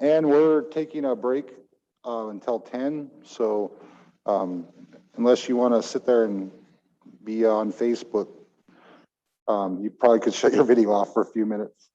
And we're taking a break until 10. So unless you want to sit there and be on Facebook, you probably could shut your video off for a few minutes.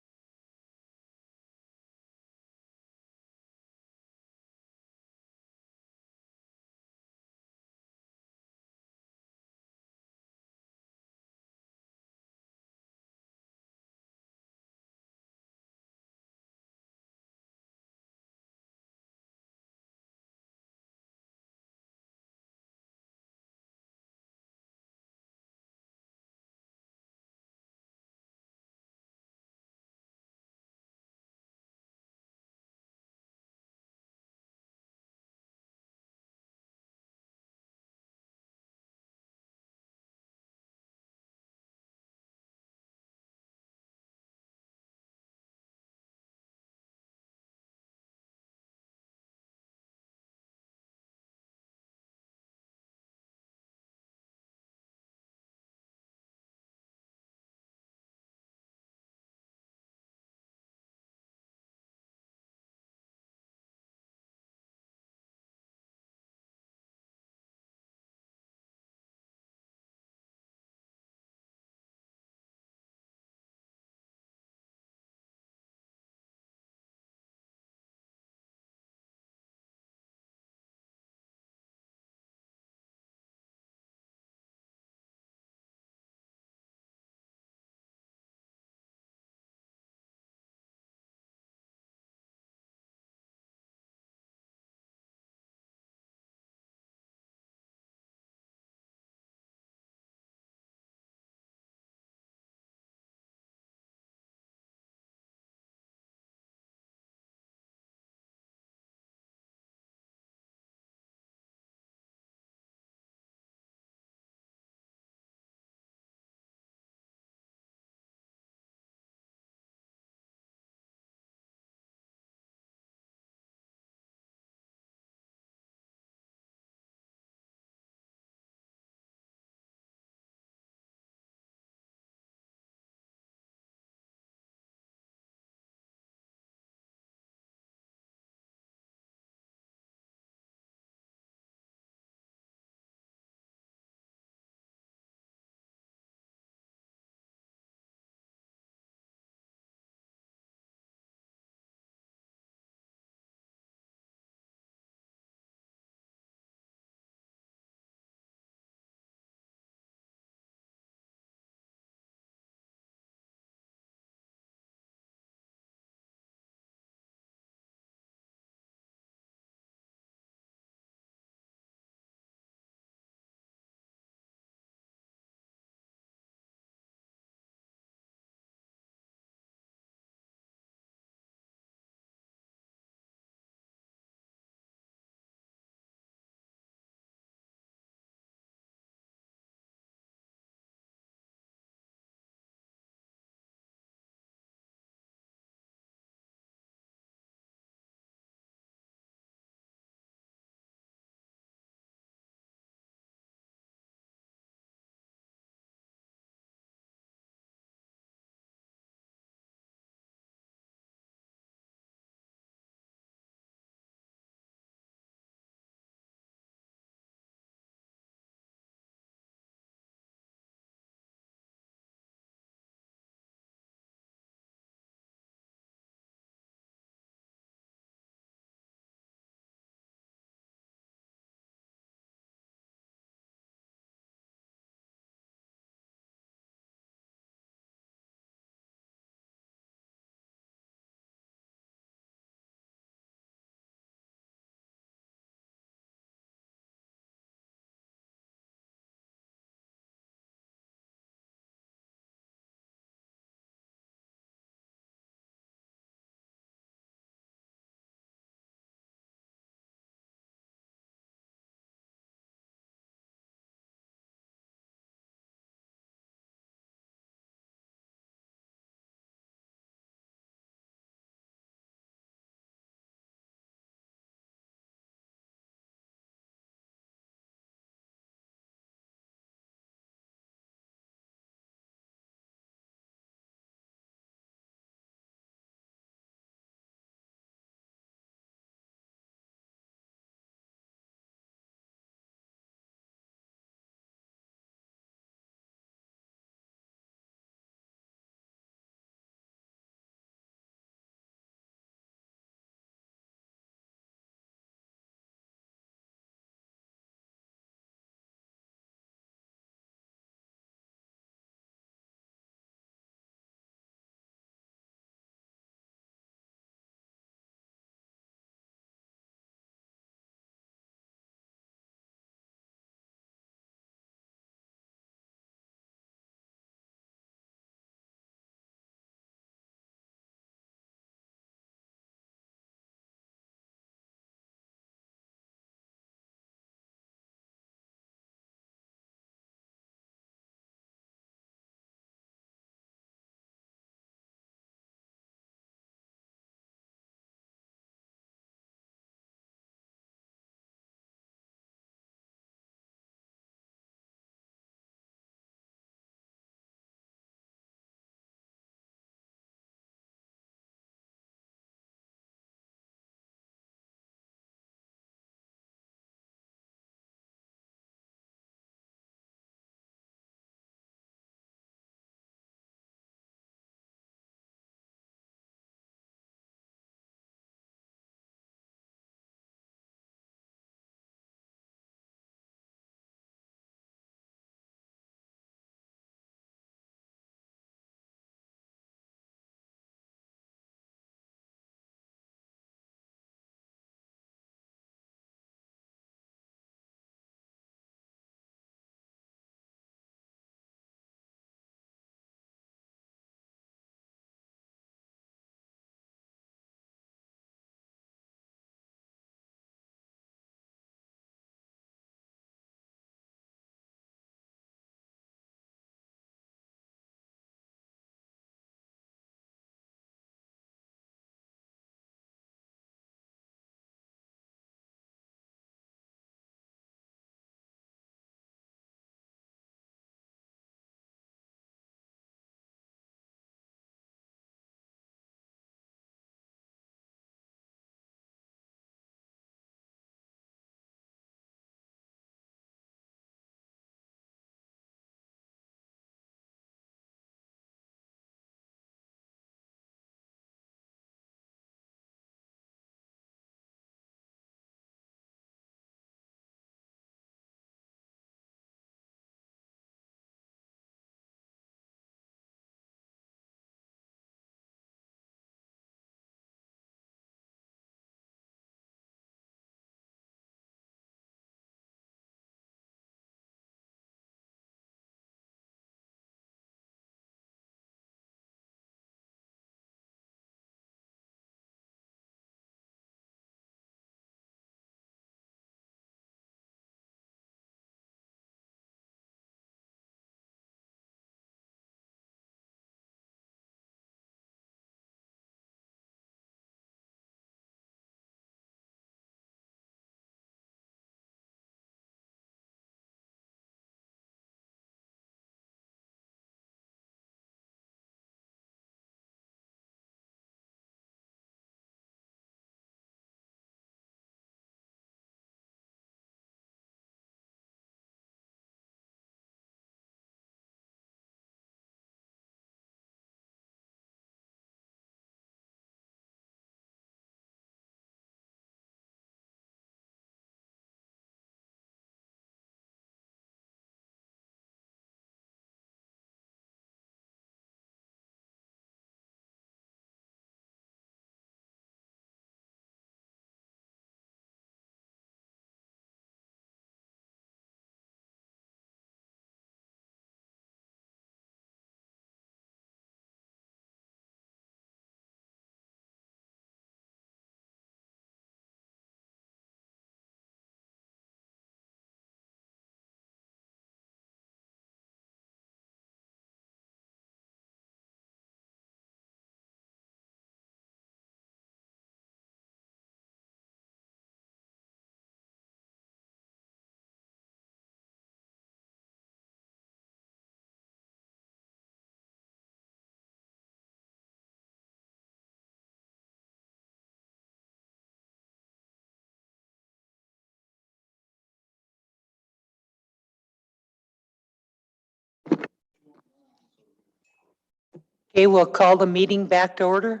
Okay, we'll call the meeting back to order.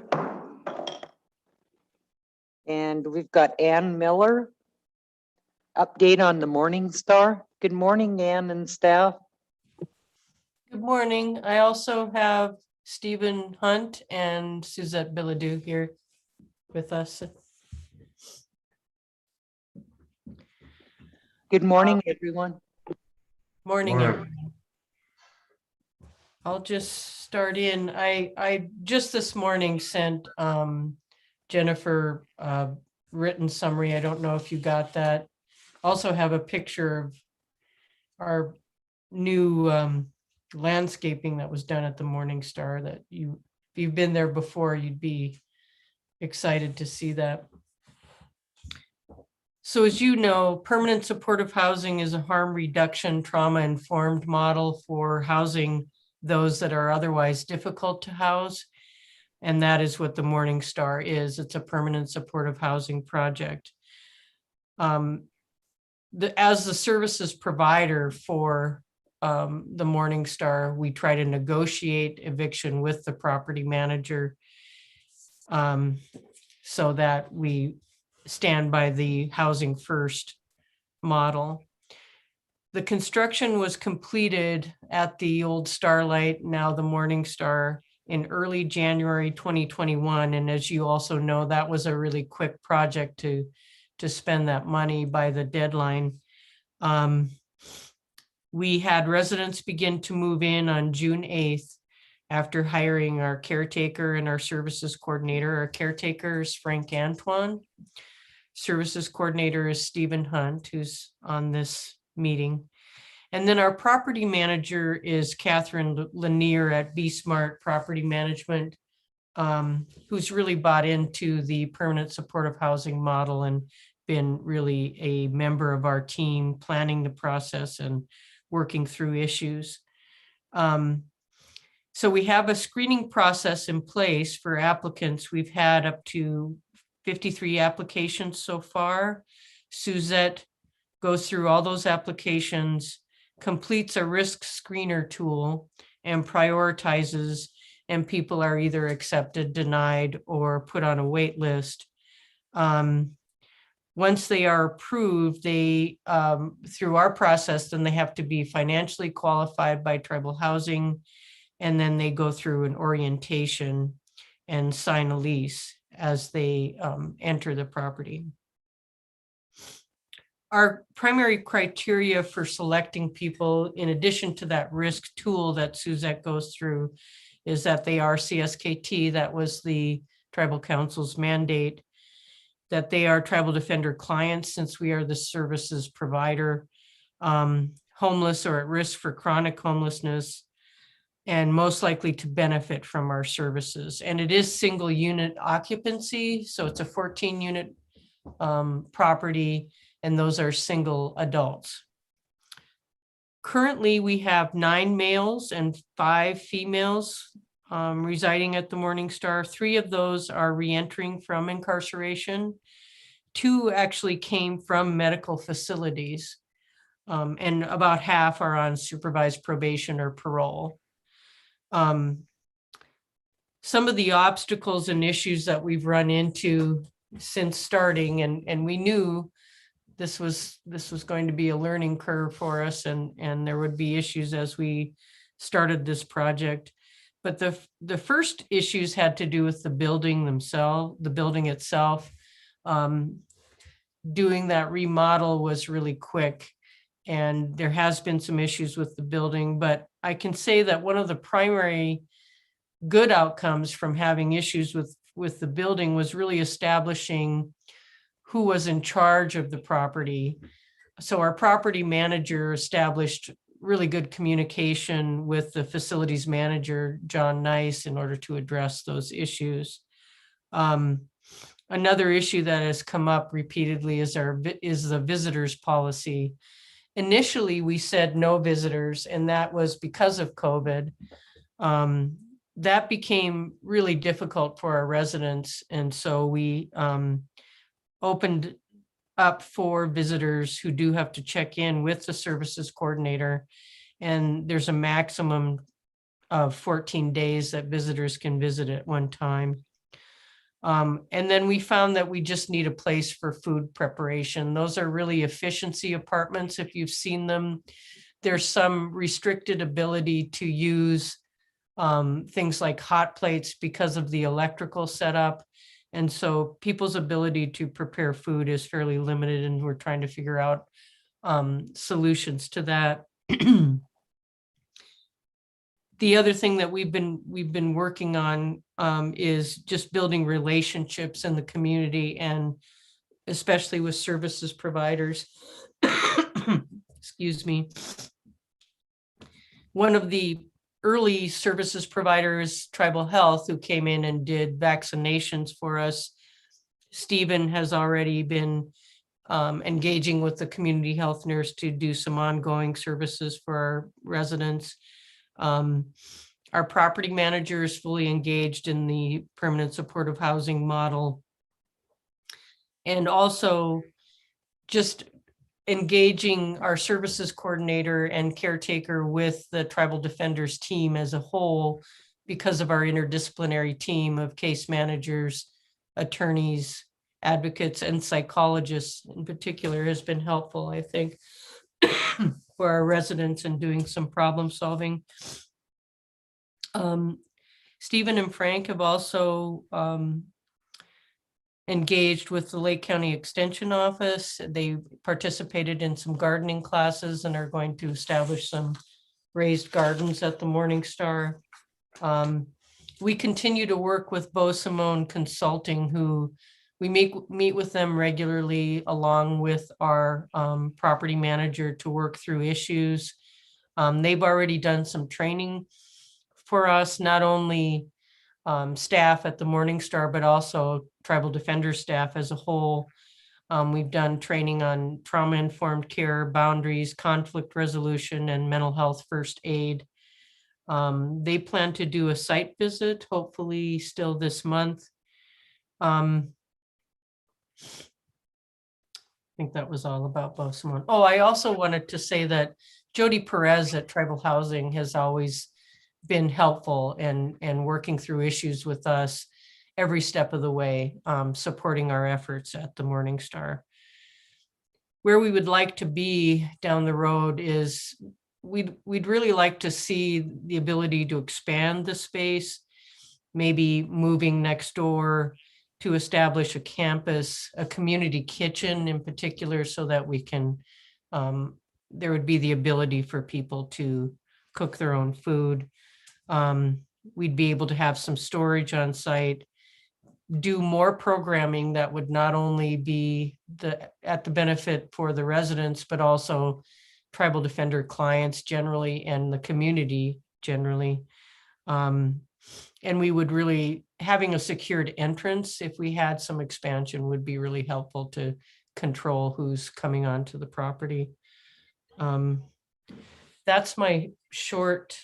And we've got Ann Miller. Update on the Morning Star. Good morning, Ann and staff. Good morning. I also have Stephen Hunt and Suzette Bilodeau here with us. Good morning, everyone. Morning, everyone. I'll just start in. I just this morning sent Jennifer a written summary. I don't know if you got that. Also have a picture of our new landscaping that was done at the Morning Star that if you've been there before, you'd be excited to see that. So as you know, permanent supportive housing is a harm reduction, trauma-informed model for housing those that are otherwise difficult to house. And that is what the Morning Star is. It's a permanent supportive housing project. As the services provider for the Morning Star, we try to negotiate eviction with the property manager so that we stand by the housing first model. The construction was completed at the old Starlight, now the Morning Star, in early January 2021. And as you also know, that was a really quick project to spend that money by the deadline. We had residents begin to move in on June 8th after hiring our caretaker and our services coordinator. Our caretaker is Frank Antoine. Services coordinator is Stephen Hunt, who's on this meeting. And then our property manager is Catherine Lanier at Be Smart Property Management, who's really bought into the permanent supportive housing model and been really a member of our team, planning the process and working through issues. So we have a screening process in place for applicants. We've had up to 53 applications so far. Suzette goes through all those applications, completes a risk screener tool, and prioritizes, and people are either accepted, denied, or put on a wait list. Once they are approved, they, through our process, then they have to be financially qualified by tribal housing, and then they go through an orientation and sign a lease as they enter the property. Our primary criteria for selecting people, in addition to that risk tool that Suzette goes through, is that they are CSKT, that was the Tribal Council's mandate, that they are tribal defender clients since we are the services provider, homeless or at risk for chronic homelessness, and most likely to benefit from our services. And it is single unit occupancy, so it's a 14 unit property, and those are single adults. Currently, we have 9 males and 5 females residing at the Morning Star. 3 of those are reentering from incarceration. 2 actually came from medical facilities, and about half are on supervised probation or parole. Some of the obstacles and issues that we've run into since starting, and we knew this was going to be a learning curve for us, and there would be issues as we started this project. But the first issues had to do with the building themselves, the building itself. Doing that remodel was really quick, and there has been some issues with the building, but I can say that one of the primary good outcomes from having issues with the building was really establishing who was in charge of the property. So our property manager established really good communication with the facilities manager, John Nice, in order to address those issues. Another issue that has come up repeatedly is the visitors policy. Initially, we said no visitors, and that was because of COVID. That became really difficult for our residents, and so we opened up for visitors who do have to check in with the services coordinator, and there's a maximum of 14 days that visitors can visit at one time. And then we found that we just need a place for food preparation. Those are really efficiency apartments. If you've seen them, there's some restricted ability to use things like hot plates because of the electrical setup. And so people's ability to prepare food is fairly limited, and we're trying to figure out solutions to that. The other thing that we've been working on is just building relationships in the community, and especially with services providers. Excuse me. One of the early services providers, Tribal Health, who came in and did vaccinations for us, Stephen has already been engaging with the community health nurse to do some ongoing services for our residents. Our property manager is fully engaged in the permanent supportive housing model. And also just engaging our services coordinator and caretaker with the tribal defenders team as a whole, because of our interdisciplinary team of case managers, attorneys, advocates, and psychologists in particular, has been helpful, I think, for our residents in doing some problem solving. Stephen and Frank have also engaged with the Lake County Extension Office. They participated in some gardening classes and are going to establish some raised gardens at the Morning Star. We continue to work with Beau Simone Consulting, who we meet with them regularly along with our property manager to work through issues. They've already done some training for us, not only staff at the Morning Star, but also tribal defender staff as a whole. We've done training on trauma-informed care, boundaries, conflict resolution, and mental health first aid. They plan to do a site visit, hopefully still this month. I think that was all about Beau Simone. Oh, I also wanted to say that Jody Perez at Tribal Housing has always been helpful and working through issues with us every step of the way, supporting our efforts at the Morning Star. Where we would like to be down the road is we'd really like to see the ability to expand the space, maybe moving next door to establish a campus, a community kitchen in particular, so that we can, there would be the ability for people to cook their own food. We'd be able to have some storage on site, do more programming that would not only be at the benefit for the residents, but also tribal defender clients generally and the community generally. And we would really, having a secured entrance, if we had some expansion, would be really helpful to control who's coming onto the property. That's my short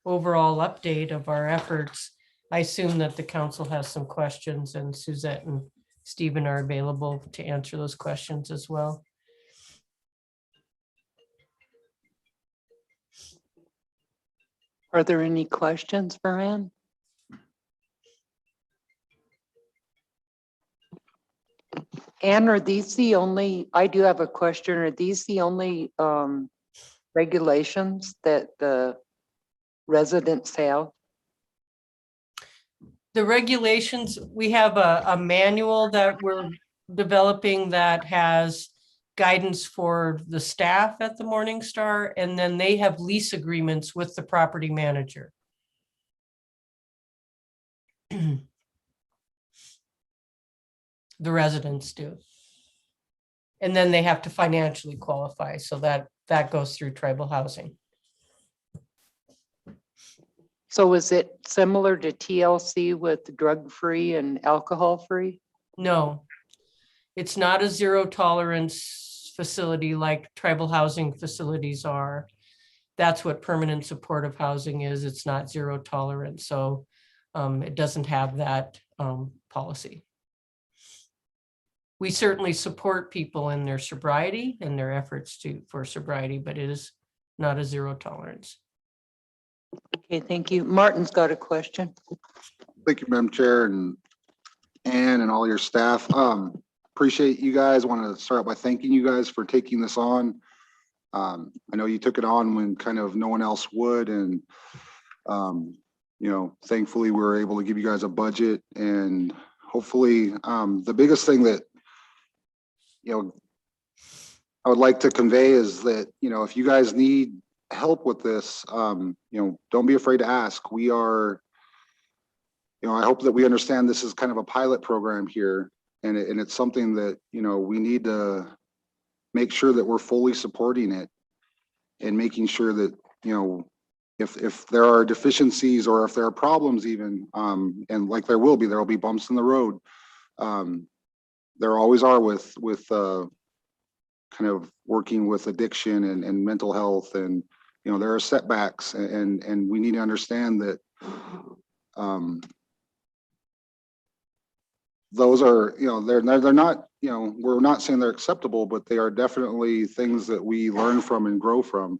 overall update of our efforts. I assume that the council has some questions, and Suzette and Stephen are available to answer those questions as well. Are there any questions for Ann? Ann, are these the only, I do have a question, are these the only regulations that the residents have? The regulations, we have a manual that we're developing that has guidance for the staff at the Morning Star, and then they have lease agreements with the property manager. The residents do. And then they have to financially qualify, so that goes through tribal housing. So is it similar to TLC with drug-free and alcohol-free? No, it's not a zero tolerance facility like tribal housing facilities are. That's what permanent supportive housing is. It's not zero tolerance. So it doesn't have that policy. We certainly support people in their sobriety and their efforts for sobriety, but it is not a zero tolerance. Okay, thank you. Martin's got a question. Thank you, Madam Chair, and Ann and all your staff. Appreciate you guys. Want to start out by thanking you guys for taking this on. I know you took it on when kind of no one else would, and thankfully we were able to give you guys a budget, and hopefully the biggest thing that I would like to convey is that if you guys need help with this, don't be afraid to ask. We are, I hope that we understand this is kind of a pilot program here, and it's something that we need to make sure that we're fully supporting it and making sure that if there are deficiencies or if there are problems even, and like there will be bumps in the road. There always are with kind of working with addiction and mental health, and there are setbacks, and we need to understand that those are they're not we're not saying they're acceptable, but they are definitely things that we learn from and grow from.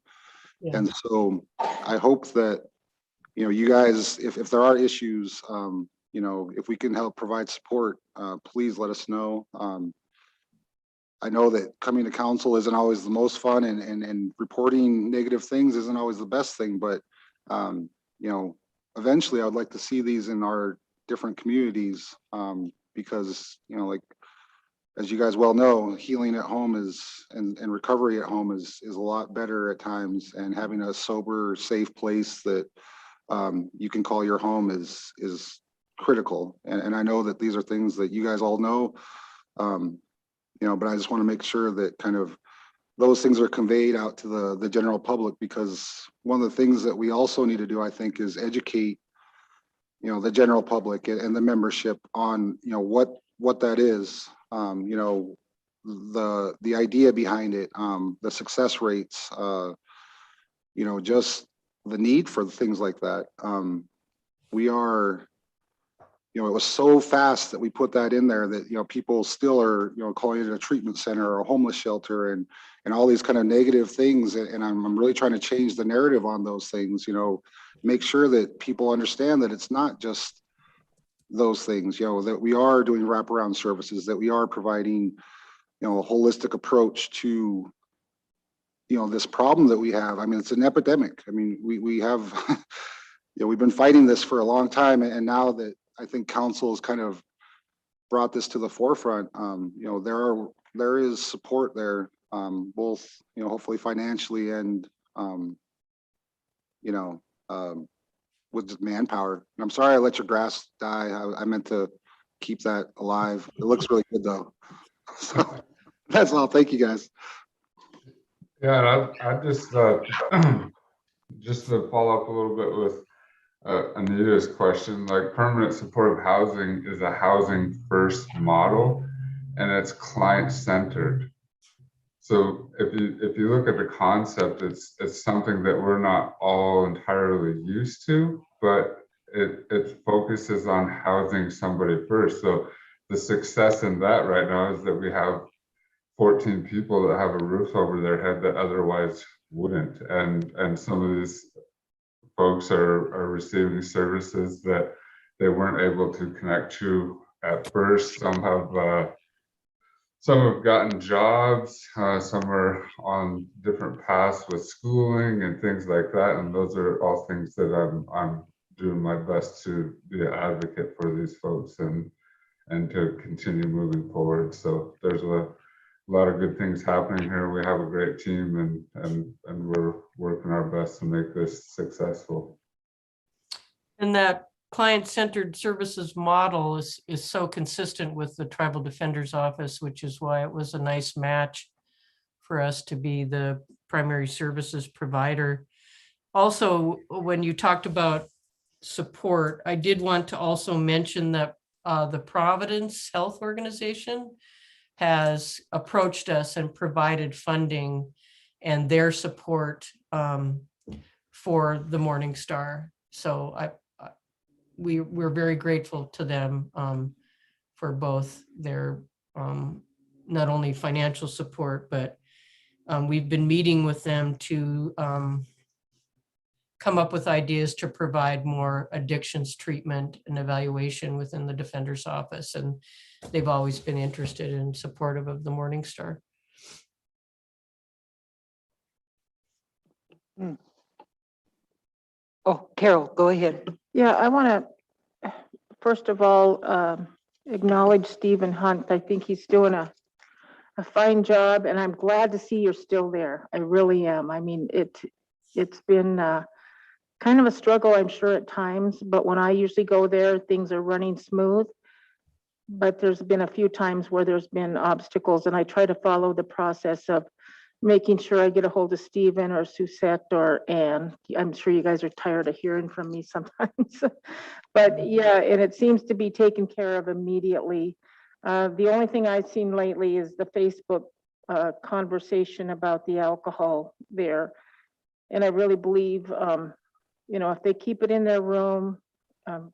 Yeah. And so I hope that you guys, if there are issues, if we can help provide support, please let us know. I know that coming to council isn't always the most fun, and reporting negative things isn't always the best thing, but eventually I would like to see these in our different communities, because like as you guys well know, healing at home and recovery at home is a lot better at times, and having a sober, safe place that you can call your home is critical. And I know that these are things that you guys all know, but I just want to make sure that kind of those things are conveyed out to the general public, because one of the things that we also need to do, I think, is educate the general public and the membership on what that is, the idea behind it, the success rates, just the need for things like that. We are, it was so fast that we put that in there that people still are calling it a treatment center or a homeless shelter, and all these kind of negative things, and I'm really trying to change the narrative on those things. Make sure that people understand that it's not just those things, that we are doing wraparound services, that we are providing a holistic approach to this problem that we have. I mean, it's an epidemic. I mean, we have we've been fighting this for a long time, and now that I think council has kind of brought this to the forefront, there is support there, both hopefully financially and with just manpower. And I'm sorry I let your grass die. I meant to keep that alive. It looks really good though. So that's all. Thank you guys. Yeah, I just just to follow up a little bit with Anita's question, like permanent supportive housing is a housing first model, and it's client centered. So if you look at the concept, it's something that we're not all entirely used to, but it focuses on housing somebody first. So the success in that right now is that we have 14 people that have a roof over their head that otherwise wouldn't, and some of these folks are receiving services that they weren't able to connect to at first. Some have gotten jobs, some are on different paths with schooling and things like that, and those are all things that I'm doing my best to be an advocate for these folks and to continue moving forward. So there's a lot of good things happening here. We have a great team, and we're working our best to make this successful. And that client-centered services model is so consistent with the Tribal Defender's Office, which is why it was a nice match for us to be the primary services provider. Also, when you talked about support, I did want to also mention that the Providence Health Organization has approached us and provided funding and their support for the Morning Star. So we're very grateful to them for both their not only financial support, but we've been meeting with them to come up with ideas to provide more addictions treatment and evaluation within the defender's office. And they've always been interested and supportive of the Morning Star. Oh, Carol, go ahead. Yeah, I want to, first of all, acknowledge Stephen Hunt. I think he's doing a fine job, and I'm glad to see you're still there. I really am. I mean, it's been kind of a struggle, I'm sure, at times, but when I usually go there, things are running smooth. But there's been a few times where there's been obstacles, and I try to follow the process of making sure I get a hold of Stephen or Suzette or Ann. I'm sure you guys are tired of hearing from me sometimes. But yeah, and it seems to be taken care of immediately. The only thing I've seen lately is the Facebook conversation about the alcohol there. And I really believe, you know, if they keep it in their room,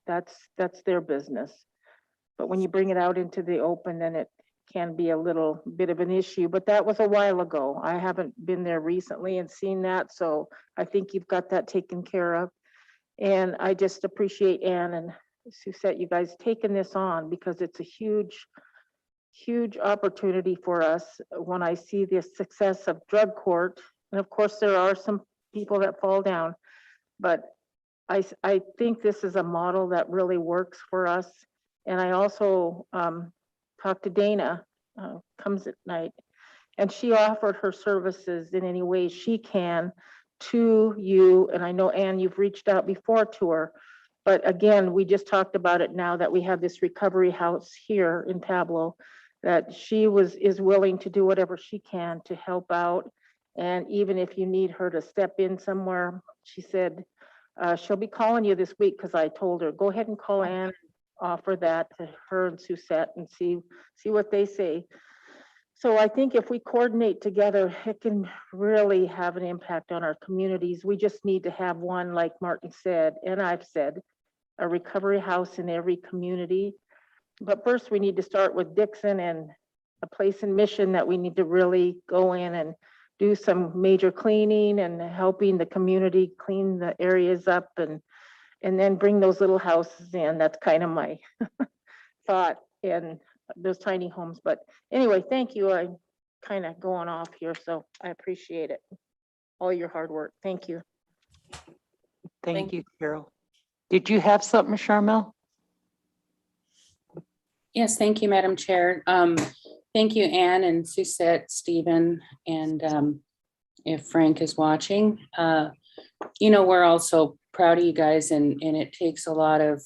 that's their business. But when you bring it out into the open, then it can be a little bit of an issue, but that was a while ago. I haven't been there recently and seen that, so I think you've got that taken care of. And I just appreciate Ann and Suzette, you guys taking this on, because it's a huge opportunity for us when I see the success of drug court. And of course, there are some people that fall down, but I think this is a model that really works for us. And I also talked to Dana, comes at night, and she offered her services in any way she can to you. And I know, Ann, you've reached out before to her, but again, we just talked about it now that we have this recovery house here in Tableau, that she is willing to do whatever she can to help out. And even if you need her to step in somewhere, she said she'll be calling you this week, because I told her, go ahead and call Ann, offer that to her and Suzette and see what they say. So I think if we coordinate together, it can really have an impact on our communities. We just need to have one, like Martin said, and I've said, a recovery house in every community. But first we need to start with Dixon and a place in Mission that we need to really go in and do some major cleaning and helping the community clean the areas up, and then bring those little houses in. That's kind of my thought in those tiny homes. But anyway, thank you. I'm kind of going off here, so I appreciate it. All your hard work. Thank you. Thank you, Carol. Did you have something, Charmel? Yes, thank you, Madam Chair. Thank you, Ann and Suzette, Stephen, and if Frank is watching, you know, we're also proud of you guys, and it takes a lot of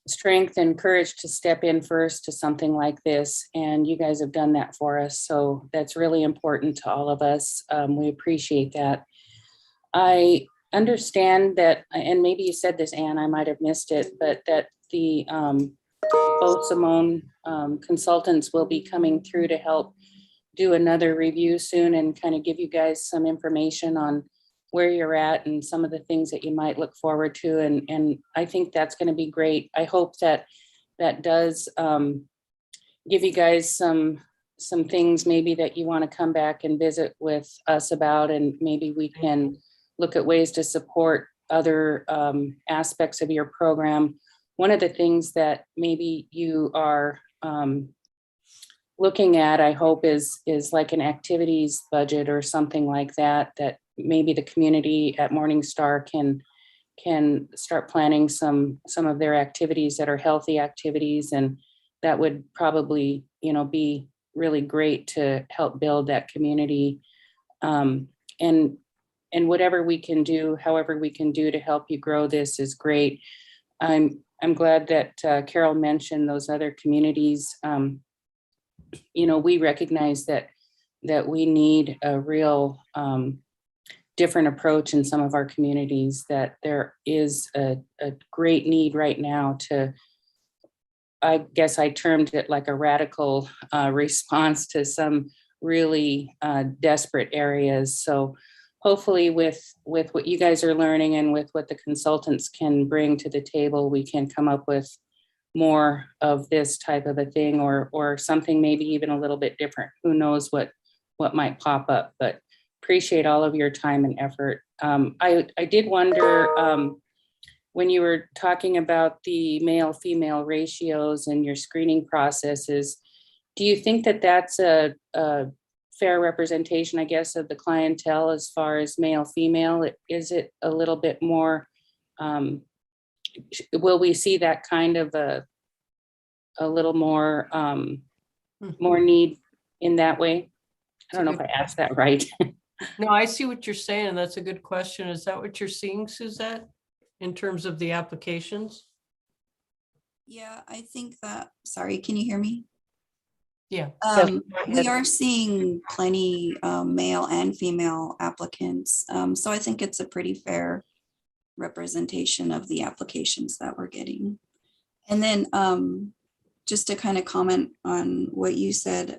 strength and courage to step in first to something like this, and you guys have done that for us, so that's really important to all of us. We appreciate that. I understand that, and maybe you said this, Ann, I might have missed it, but that the both Simone consultants will be coming through to help do another review soon and kind of give you guys some information on where you're at and some of the things that you might look forward to. And I think that's going to be great. I hope that that does give you guys some things maybe that you want to come back and visit with us about, and maybe we can look at ways to support other aspects of your program. One of the things that maybe you are looking at, I hope, is like an activities budget or something like that, that maybe the community at Morning Star can start planning some of their activities that are healthy activities, and that would probably, you know, be really great to help build that community. And whatever we can do, however we can do to help you grow this is great. I'm glad that Carol mentioned those other communities. You know, we recognize that we need a real different approach in some of our communities, that there is a great need right now to, I guess I termed it like a radical response to some really desperate areas. So hopefully with what you guys are learning and with what the consultants can bring to the table, we can come up with more of this type of a thing, or something maybe even a little bit different. Who knows what might pop up, but appreciate all of your time and effort. I did wonder, when you were talking about the male-female ratios and your screening processes, do you think that that's a fair representation, I guess, of the clientele as far as male-female? Is it a little bit more, will we see that kind of a little more, more need in that way? I don't know if I asked that right. No, I see what you're saying. That's a good question. Is that what you're seeing, Suzette, in terms of the applications? Yeah, I think that, sorry, can you hear me? Yeah. We are seeing plenty male and female applicants. So I think it's a pretty fair representation of the applications that we're getting. And then just to kind of comment on what you said,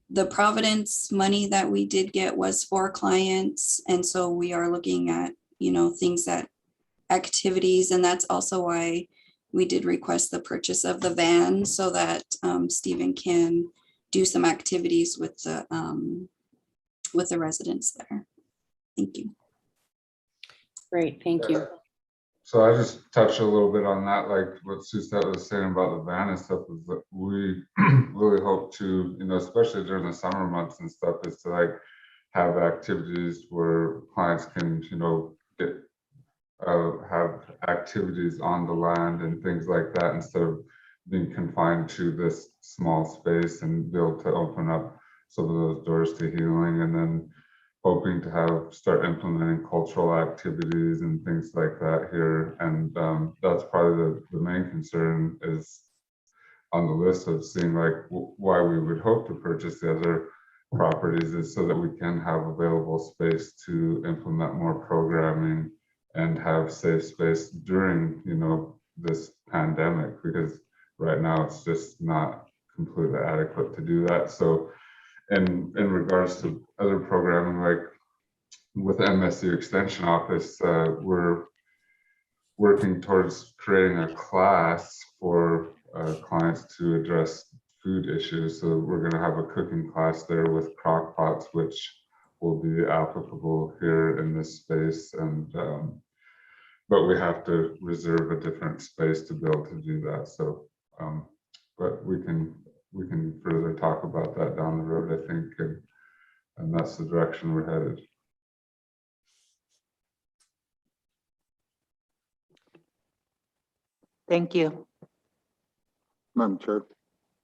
the Providence money that we did get was for clients. And so we are looking at, you know, things that activities, and that's also why we did request the purchase of the van so that Stephen can do some activities with the residents there. Thank you. Great, thank you. So I just touched a little bit on that, like what Suzette was saying about the van and stuff, is that we really hope to, you know, especially during the summer months and stuff, is to like have activities where clients can, you know, get have activities on the land and things like that, instead of being confined to this small space, and be able to open up some of those doors to healing. And then hoping to start implementing cultural activities and things like that here. And that's probably the main concern is on the list of seeing like why we would hope to purchase the other properties, is so that we can have available space to implement more programming and have safe space during, you know, this pandemic, because right now it's just not completely adequate to do that. So in regards to other programming, like with MSU Extension Office, we're working towards creating a class for clients to address food issues. So we're going to have a cooking class there with crock pots, which will be applicable here in this space. And but we have to reserve a different space to be able to do that. So, but we can further talk about that down the road, I think, and that's the direction we're headed. Thank you. Madam Chair.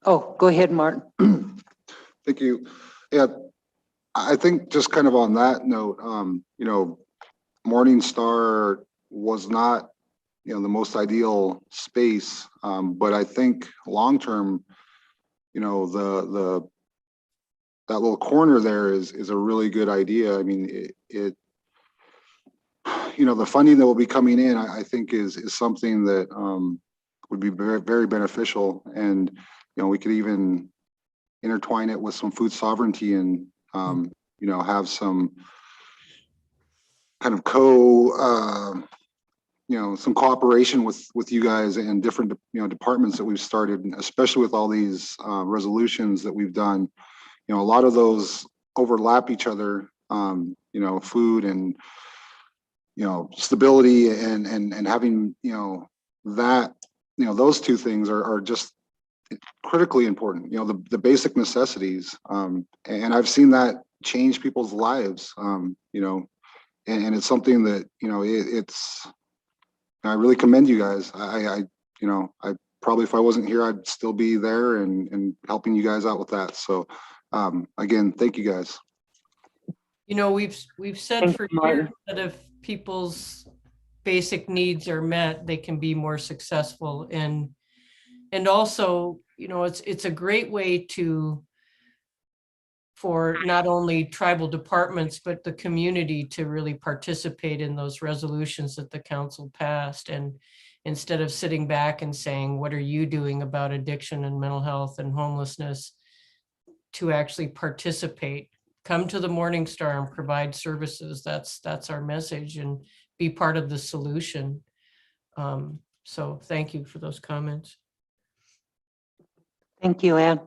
Oh, go ahead, Martin. Thank you. Yeah, I think just kind of on that note, you know, Morningstar was not, you know, the most ideal space, but I think long-term, you know, that little corner there is a really good idea. I mean, it you know, the funding that will be coming in, I think is something that would be very, very beneficial. And, you know, we could even intertwine it with some food sovereignty and, you know, have some kind of you know, some cooperation with you guys and different, you know, departments that we've started, especially with all these resolutions that we've done. You know, a lot of those overlap each other, you know, food and, you know, stability and having, you know, that, you know, those two things are just critically important, you know, the basic necessities. And I've seen that change people's lives, you know, and it's something that, you know, I really commend you guys. You know, I probably, if I wasn't here, I'd still be there and helping you guys out with that. So again, thank you guys. You know, we've said Thank for you, Martin. years that if people's basic needs are met, they can be more successful. And also, you know, it's a great way for not only tribal departments, but the community to really participate in those resolutions that the council passed. And instead of sitting back and saying, what are you doing about addiction and mental health and homelessness, to actually participate, come to the Morningstar and provide services. That's our message, and be part of the solution. So thank you for those comments. Thank you, Ann.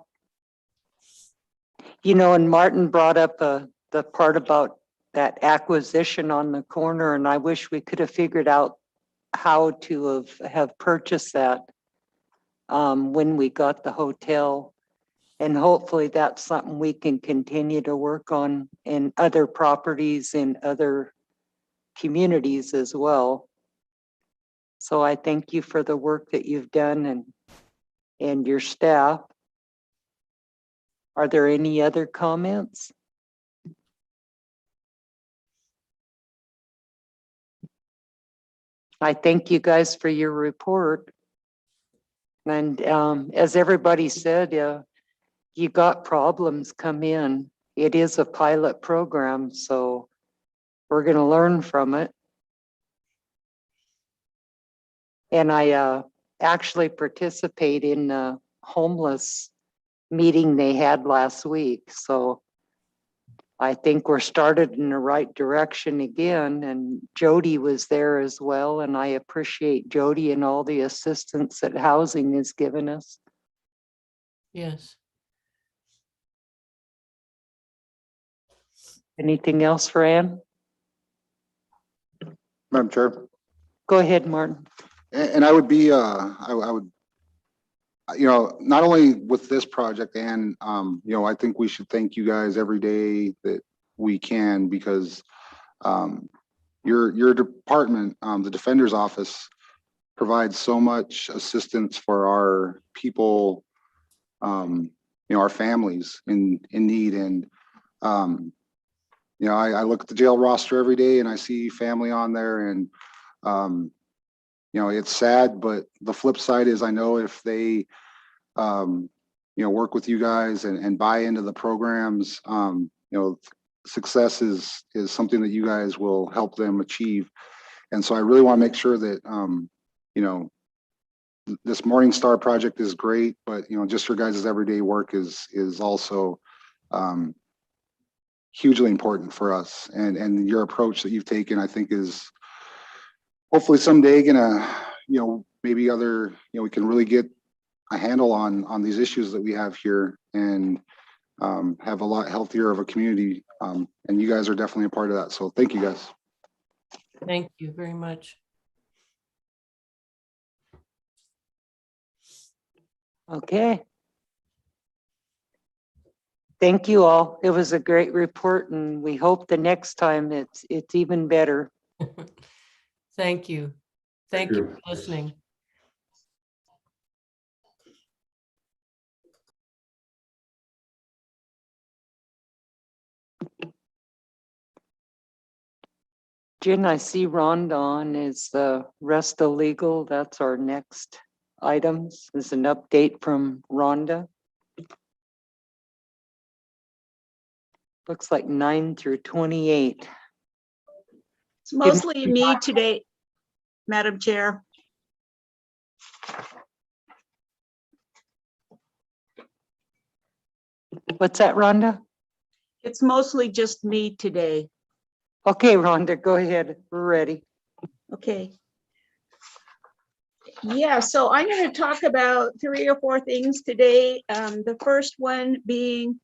You know, and Martin brought up the the part about that acquisition on the corner, and I wish we could have figured out how to have purchased that when we got the hotel. And hopefully that's something we can continue to work on in other properties in other communities as well. So I thank you for the work that you've done and your staff. Are there any other comments? I thank you guys for your report. And as everybody said, you got problems, come in. It is a pilot program, so we're going to learn from it. And I actually participate in the homeless meeting they had last week. So I think we're started in the right direction again. And Jody was there as well. And I appreciate Jody and all the assistance that housing has given us. Yes. Anything else for Ann? Madam Chair. Go ahead, Martin. And I would be, I would, not only with this project and, I think we should thank you guys every day that we can, because your department, the Defender's Office, provides so much assistance for our people, our families in need. And, I look at the jail roster every day and I see family on there, and, it's sad, but the flip side is I know if they, work with you guys and buy into the programs, success is something that you guys will help them achieve. And so I really want to make sure that, this Morning Star project is great, but, just your guys' everyday work is also, hugely important for us. And your approach that you've taken, I think, is hopefully someday gonna, maybe other, we can really get a handle on these issues that we have here, and have a lot healthier of a community. And you guys are definitely a part of that. So thank you guys. Thank you very much. Okay. Thank you all. It was a great report, and we hope the next time it's even better. Thank you. Thank you for listening. Jen, I see Rhonda on is the rest of legal. That's our next items. This is an update from Rhonda. Looks like 9 through 28. It's mostly me today, Madam Chair. What's that, Rhonda? It's mostly just me today. Okay, Rhonda, go ahead. We're ready. Okay. Yeah, so I'm going to talk about 3 or 4 things today. The first one being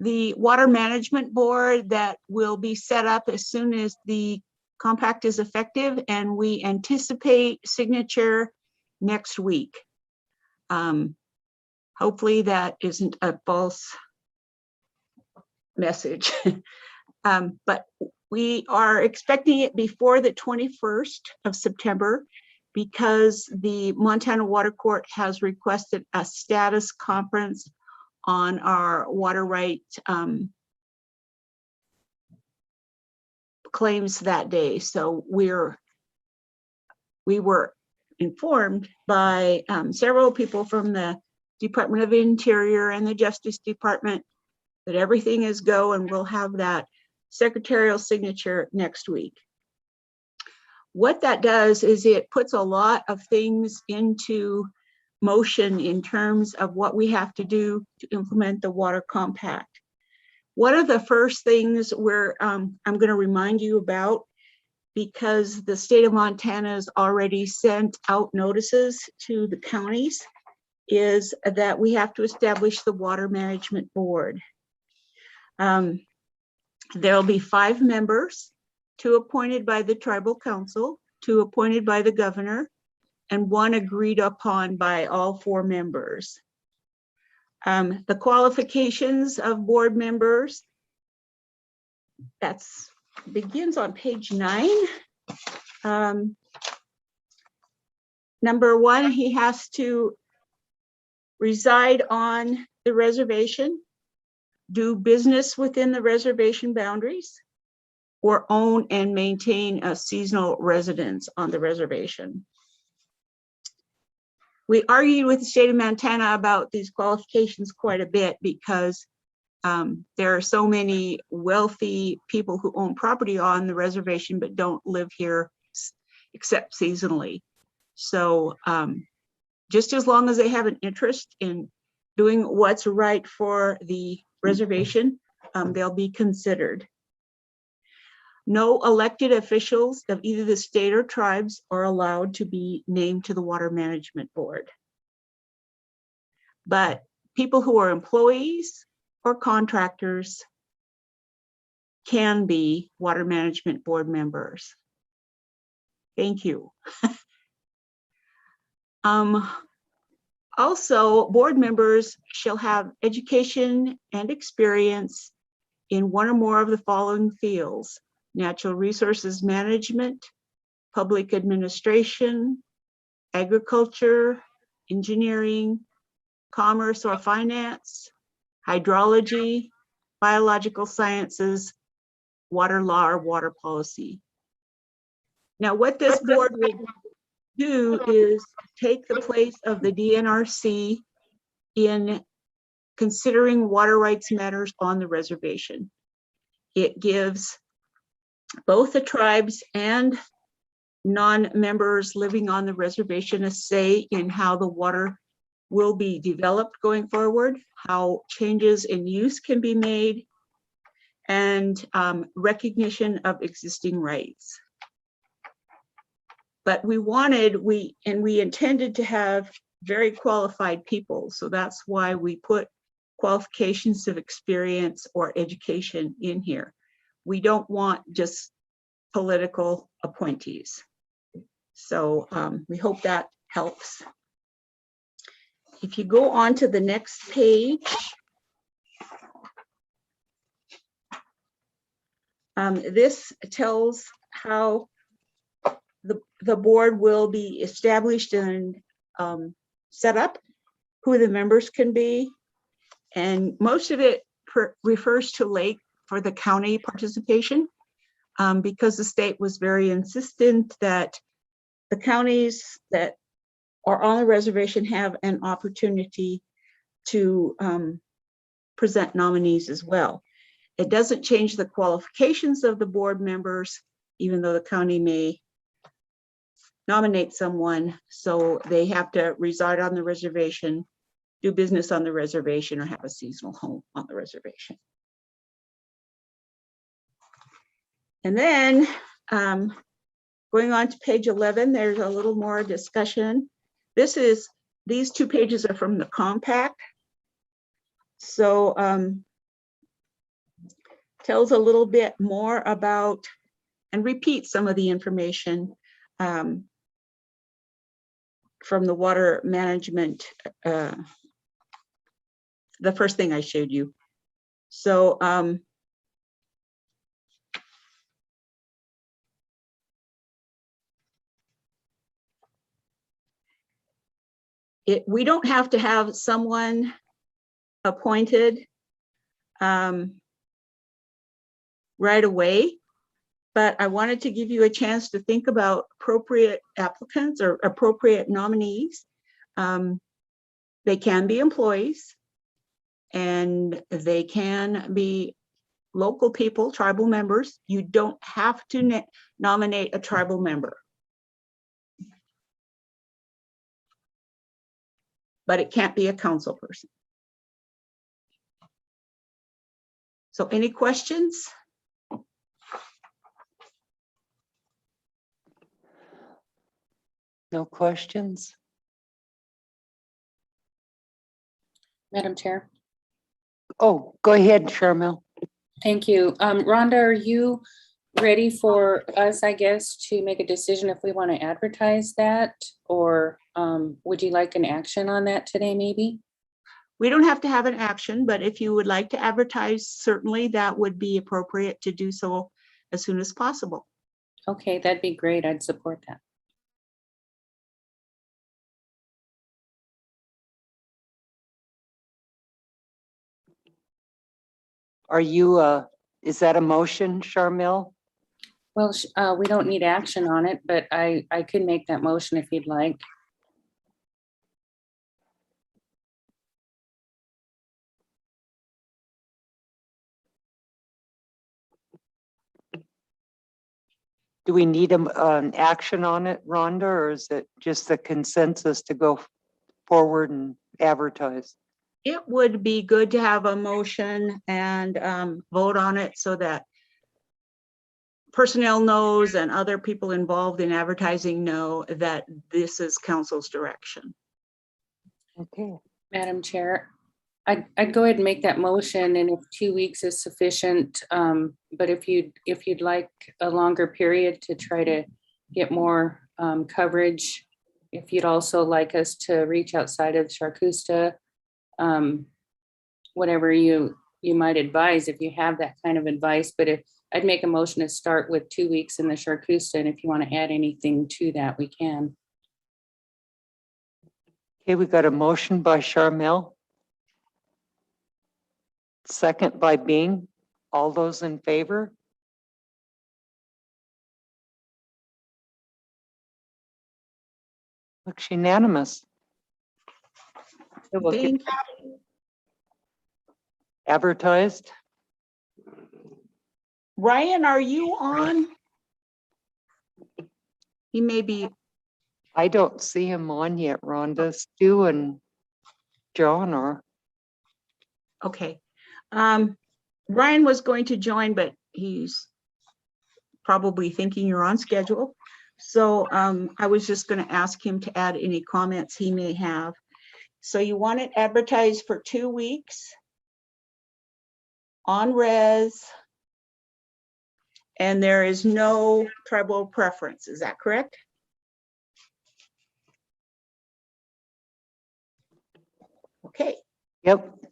the Water Management Board that will be set up as soon as the compact is effective, and we anticipate signature next week. Hopefully that isn't a false message. But we are expecting it before the 21st of September, because the Montana Water Court has requested a status conference on our water right claims that day. So we were informed by several people from the Department of Interior and the Justice Department that everything is go, and we'll have that secretarial signature next week. What that does is it puts a lot of things into motion in terms of what we have to do to implement the water compact. One of the first things where I'm going to remind you about, because the state of Montana has already sent out notices to the counties, is that we have to establish the Water Management Board. There'll be 5 members, 2 appointed by the tribal council, 2 appointed by the governor, and 1 agreed upon by all 4 members. The qualifications of board members, that's begins on page 9. Number 1, he has to reside on the reservation, do business within the reservation boundaries, or own and maintain a seasonal residence on the reservation. We argued with the state of Montana about these qualifications quite a bit because there are so many wealthy people who own property on the reservation but don't live here except seasonally. So just as long as they have an interest in doing what's right for the reservation, they'll be considered. No elected officials of either the state or tribes are allowed to be named to the Water Management Board. But people who are employees or contractors can be Water Management Board members. Thank you. Also, board members shall have education and experience in one or more of the following fields: natural resources management, public administration, agriculture, engineering, commerce or finance, hydrology, biological sciences, water law or water policy. Now, what this board will do is take the place of the DNRC in considering water rights matters on the reservation. It gives both the tribes and non-members living on the reservation a say in how the water will be developed going forward, how changes in use can be made, and recognition of existing rights. But we intended to have very qualified people. So that's why we put qualifications of experience or education in here. We don't want just political appointees. So we hope that helps. If you go on to the next page, this tells how the board will be established and set up, who the members can be. And most of it refers to Lake for the county participation, because the state was very insistent that the counties that are on the reservation have an opportunity to present nominees as well. It doesn't change the qualifications of the board members, even though the county may nominate someone. So they have to reside on the reservation, do business on the reservation, or have a seasonal home on the reservation. And then going on to page 11, there's a little more discussion. These 2 pages are from the compact. So tells a little bit more about and repeats some of the information from the water management, the first thing I showed you. So we don't have to have someone appointed right away, but I wanted to give you a chance to think about appropriate applicants or appropriate nominees. They can be employees, and they can be local people, tribal members. You don't have to nominate a tribal member, but it can't be a council person. So any questions? No questions? Madam Chair. Oh, go ahead, Sharmil. Thank you. Rhonda, are you ready for us, I guess, to make a decision if we want to advertise that? Or would you like an action on that today, maybe? We don't have to have an action, but if you would like to advertise, certainly that would be appropriate to do so as soon as possible. Okay, that'd be great. I'd support that. Are you, is that a motion, Charmel? Well, we don't need action on it, but I could make that motion if you'd like. Do we need an action on it, Rhonda, or is it just the consensus to go forward and advertise? It would be good to have a motion and vote on it so that personnel knows and other people involved in advertising know that this is council's direction. Okay. Madam Chair, I'd go ahead and make that motion, and if 2 weeks is sufficient, but if you'd like a longer period to try to get more coverage, if you'd also like us to reach outside of Charcusta, whatever you might advise, if you have that kind of advice, but if I'd make a motion to start with 2 weeks in the Charcusta, and if you want to add anything to that, we can. Okay, we got a motion by Charmel. Second by Bing. All those in favor? Looks unanimous. It will get Thank advertised. Ryan, are you on? He may be, I don't see him on yet, Rhonda. Stu and John are. okay. Ryan was going to join, but he's probably thinking you're on schedule. So I was just going to ask him to add any comments he may have. So you want it advertised for 2 weeks on res, and there is no tribal preference. Is that correct? Okay, Yep.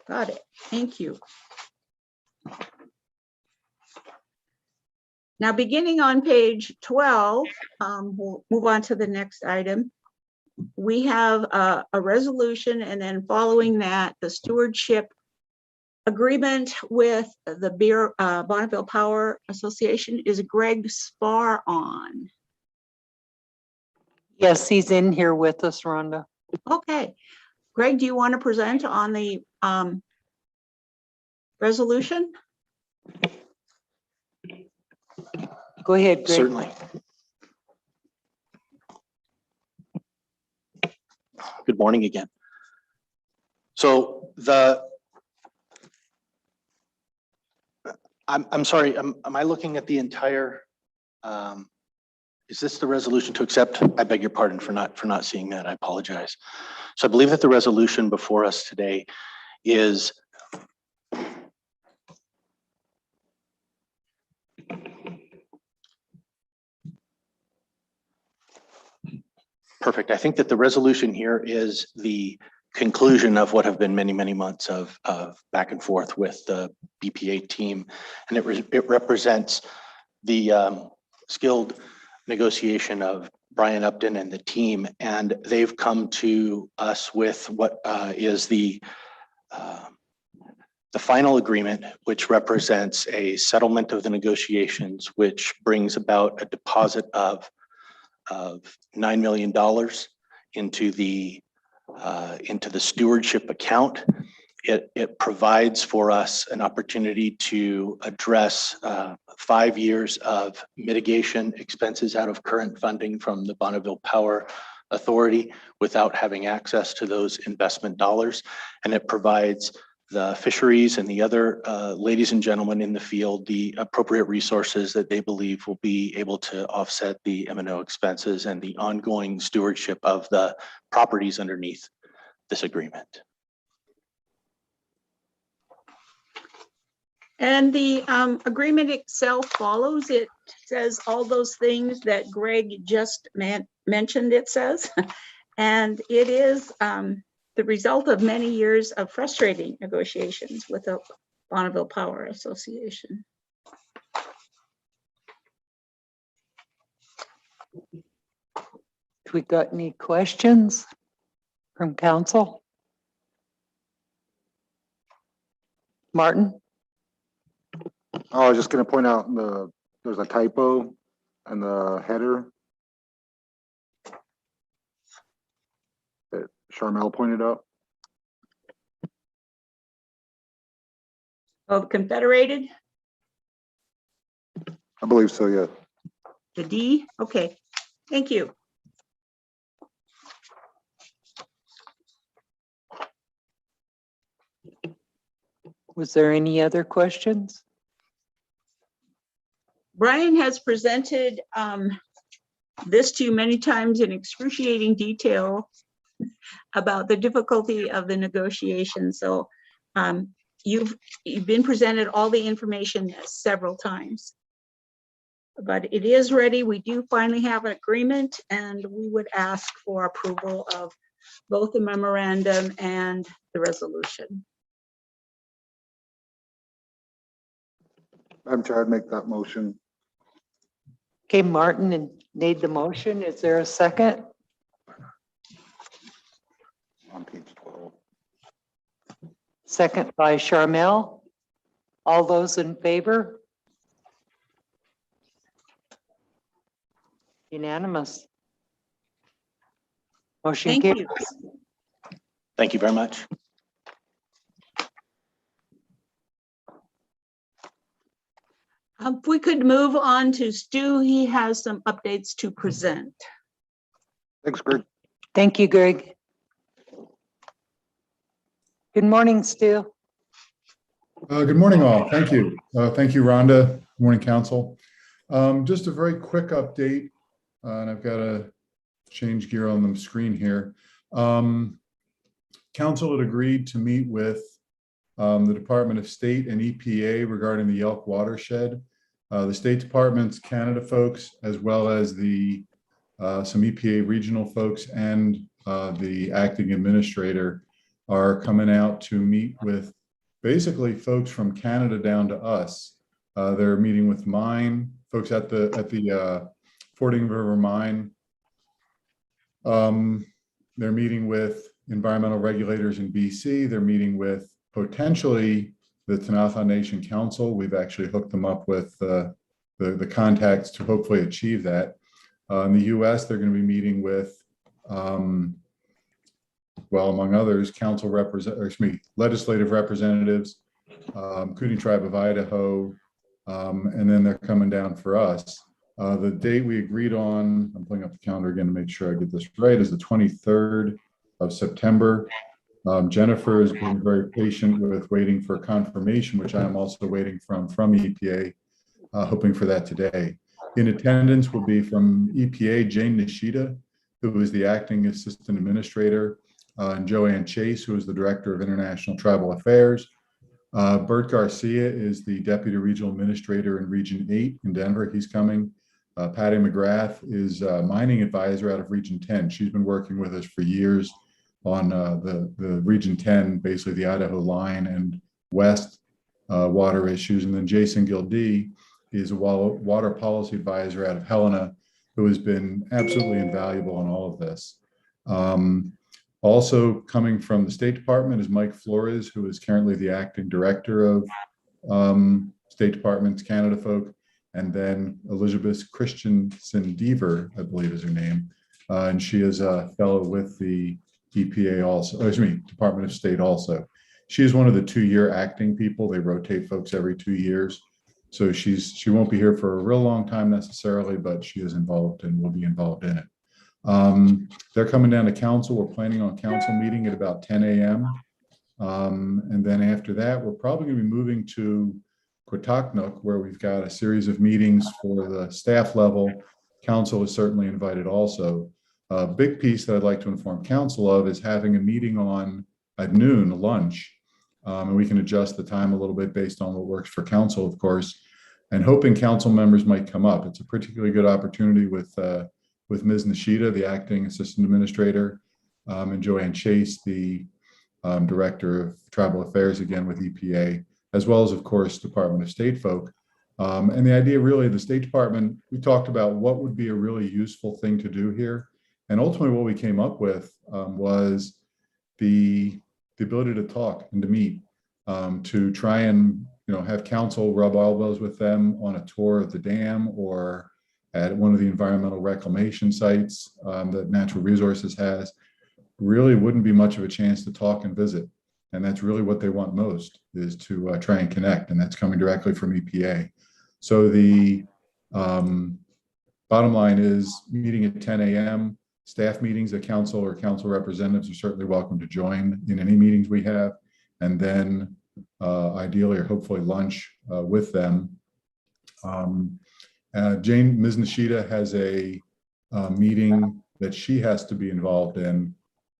got it. Thank you. Now, beginning on page 12, we'll move on to the next item. We have a resolution, and then following that, the stewardship agreement with the Bonneville Power Association. Is Greg Spar on? Yes, he's in here with us, Rhonda. Okay. Greg, do you want to present on the resolution? Go ahead, Greg. Certainly. Good morning again. So I'm sorry, am I looking at the entire, is this the resolution to accept? I beg your pardon for not seeing that. I apologize. So I believe that the resolution before us today is perfect. I think that the resolution here is the conclusion of what have been many, many months of back and forth with the BPA team. And it represents the skilled negotiation of Brian Upton and the team. And they've come to us with what is the final agreement, which represents a settlement of the negotiations, which brings about a deposit of $9 million into the stewardship account. It provides for us an opportunity to address 5 years of mitigation expenses out of current funding from the Bonneville Power Authority without having access to those investment dollars. And it provides the fisheries and the other ladies and gentlemen in the field the appropriate resources that they believe will be able to offset the M&O expenses and the ongoing stewardship of the properties underneath this agreement. And the agreement itself follows. It says all those things that Greg just mentioned, it says. And it is the result of many years of frustrating negotiations with the Bonneville Power Association. We got any questions from council? Martin? Oh, I was just gonna point out there's a typo in the header that Charmel pointed out. Oh, Confederated, I believe so, yeah. the D, okay, thank you. Was there any other questions? Brian has presented this to you many times in excruciating detail about the difficulty of the negotiation. So you've been presented all the information several times. But it is ready. We do finally have an agreement, and we would ask for approval of both the memorandum and the resolution. I'm trying to make that motion. Okay, Martin and made the motion. Is there a second? On page 12. Second by Charmel. All those in favor? Unanimous. Motion Thank carries. you. Thank you very much. If we could move on to Stu, he has some updates to present. Thanks, Greg. Thank you, Greg. Good morning, Stu. Good morning, all. Thank you. Thank you, Rhonda. Good morning, council. Just a very quick update, and I've got to change gear on the screen here. Council had agreed to meet with the Department of State and EPA regarding the Elk watershed. The State Department's Canada folks, as well as the some EPA regional folks and the acting administrator are coming out to meet with basically folks from Canada down to us. They're meeting with mine folks at the Fording River mine. They're meeting with environmental regulators in BC. They're meeting with potentially the Tenatha Nation Council. We've actually hooked them up with the contacts to hopefully achieve that. In the US, they're going to be meeting with, well, among others, legislative representatives, Kootenai Tribe of Idaho, and then they're coming down for us. The date we agreed on, I'm pulling up the calendar again to make sure I get this right, is the 23rd of September. Jennifer has been very patient with waiting for confirmation, which I am also waiting from EPA, hoping for that today. In attendance will be from EPA, Jane Nishida, who is the acting assistant administrator, and Joanne Chase, who is the director of international tribal affairs. Bert Garcia is the deputy regional administrator in Region 8 in Denver. He's coming. Patty McGrath is a mining advisor out of Region 10. She's been working with us for years on the Region 10, basically the Idaho line and west water issues. And then Jason Gildee is a water policy advisor out of Helena, who has been absolutely invaluable in all of this. Also coming from the State Department is Mike Flores, who is currently the acting director of State Department's Canada folk. And then Elizabeth Christensen Deaver, I believe is her name. And she is a fellow with the EPA also, Department of State also. She is one of the 2-year acting people. They rotate folks every 2 years. So she won't be here for a real long time necessarily, but she is involved and will be involved in it. They're coming down to council. We're planning on council meeting at about 10 a.m. And then after that, we're probably going to be moving to Quataknook, where we've got a series of meetings for the staff level. Council is certainly invited also. A big piece that I'd like to inform council of is having a meeting at noon, lunch, And we can adjust the time a little bit based on what works for council, of course, and hoping council members might come up. It's a particularly good opportunity with Ms. Nishida, the acting assistant administrator, and Joanne Chase, the director of tribal affairs, again with EPA, as well as, of course, Department of State folk. And the idea really, the State Department, we talked about what would be a really useful thing to do here. And ultimately what we came up with was the ability to talk and to meet, to try and have council rub elbows with them on a tour of the dam or at one of the environmental reclamation sites that Natural Resources has. Really wouldn't be much of a chance to talk and visit. And that's really what they want most, is to try and connect, and that's coming directly from EPA. So the bottom line is meeting at 10 a.m. Staff meetings at council or council representatives are certainly welcome to join in any meetings we have. And then ideally or hopefully lunch with them. Ms. Nishida has a meeting that she has to be involved in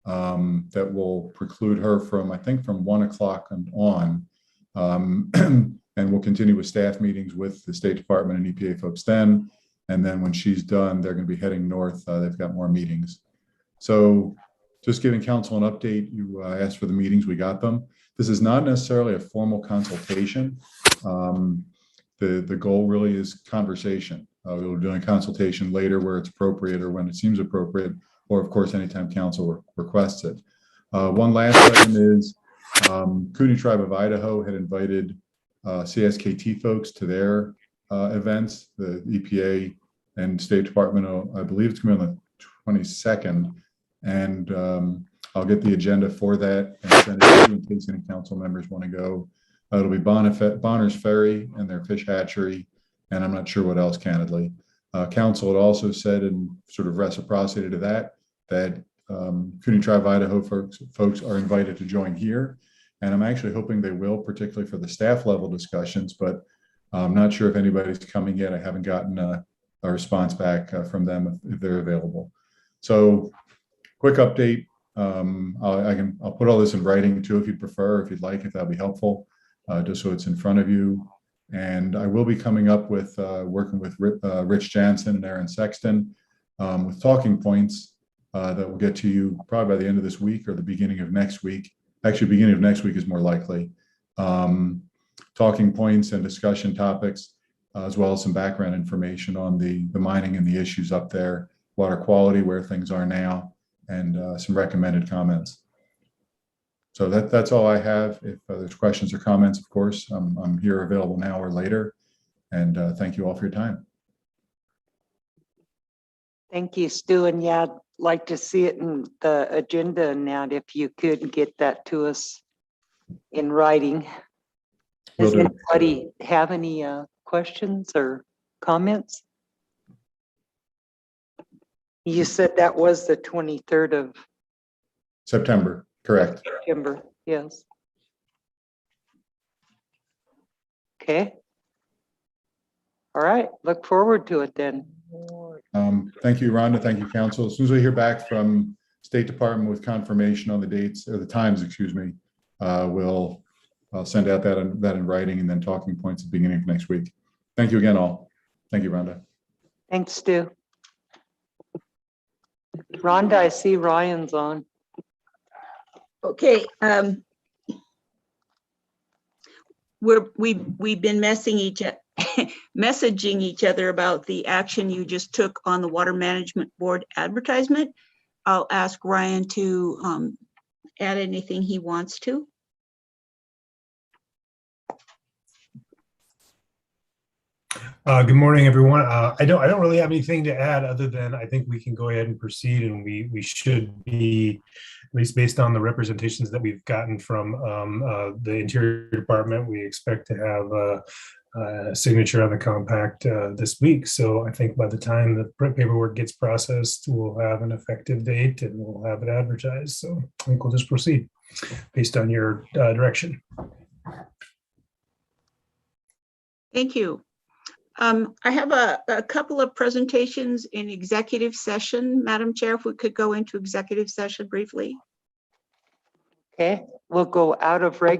that will preclude her from, I think, from 1 o'clock and on. And we'll continue with staff meetings with the State Department and EPA folks then. And then when she's done, they're going to be heading north. They've got more meetings. So just giving council an update, you asked for the meetings, we got them. This is not necessarily a formal consultation. The goal really is conversation. We'll be doing consultation later where it's appropriate or when it seems appropriate, or of course, anytime council requests it. One last item is Cooney Tribe of Idaho had invited CSKT folks to their events, the EPA and State Department. I believe it's going to be on the 22nd. And I'll get the agenda for that and send it to you in case any council members want to go. It'll be Bonner's Ferry and their fish hatchery. And I'm not sure what else, candidly. Council had also said, in sort of reciprocity to that Cooney Tribe Idaho folks are invited to join here. And I'm actually hoping they will, particularly for the staff level discussions, but I'm not sure if anybody's coming yet. I haven't gotten a response back from them if they're available. So quick update. I'll put all this in writing too, if you'd prefer, if you'd like, if that'd be helpful, just so it's in front of you. And I will be coming up with working with Rich Jansen and Aaron Sexton with talking points that will get to you probably by the end of this week or the beginning of next week. Actually, beginning of next week is more likely. Talking points and discussion topics, as well as some background information on the mining and the issues up there, water quality, where things are now, and some recommended comments. So that's all I have. If there's questions or comments, of course, I'm here available now or later. And thank you all for your time. Thank you, Stu. And yeah, I'd like to see it in the agenda and that if you could get that to us in writing. Does anybody have any questions or comments? You said that was the 23rd of September, correct? September, yes. Okay. All right, look forward to it then. Thank you, Rhonda. Thank you, council. As soon as we hear back from State Department with confirmation on the dates or the times, excuse me, I'll send out that in writing and then talking points at the beginning of next week. Thank you again, all. Thank you, Rhonda. Thanks, Stu. Rhonda, I see Ryan's on. Okay. We've been messaging each other about the action you just took on the Water Management Board advertisement. I'll ask Ryan to add anything he wants to. Good morning, everyone. I don't really have anything to add other than I think we can go ahead and proceed, and we should be, at least based on the representations that we've gotten from the Interior Department, we expect to have a signature on the compact this week. So I think by the time the paperwork gets processed, we'll have an effective date and we'll have it advertised. So I think we'll just proceed based on your direction. Thank you. I have a couple of presentations in executive session. Madam Chair, if we could go into executive session briefly. Okay, we'll go out of regular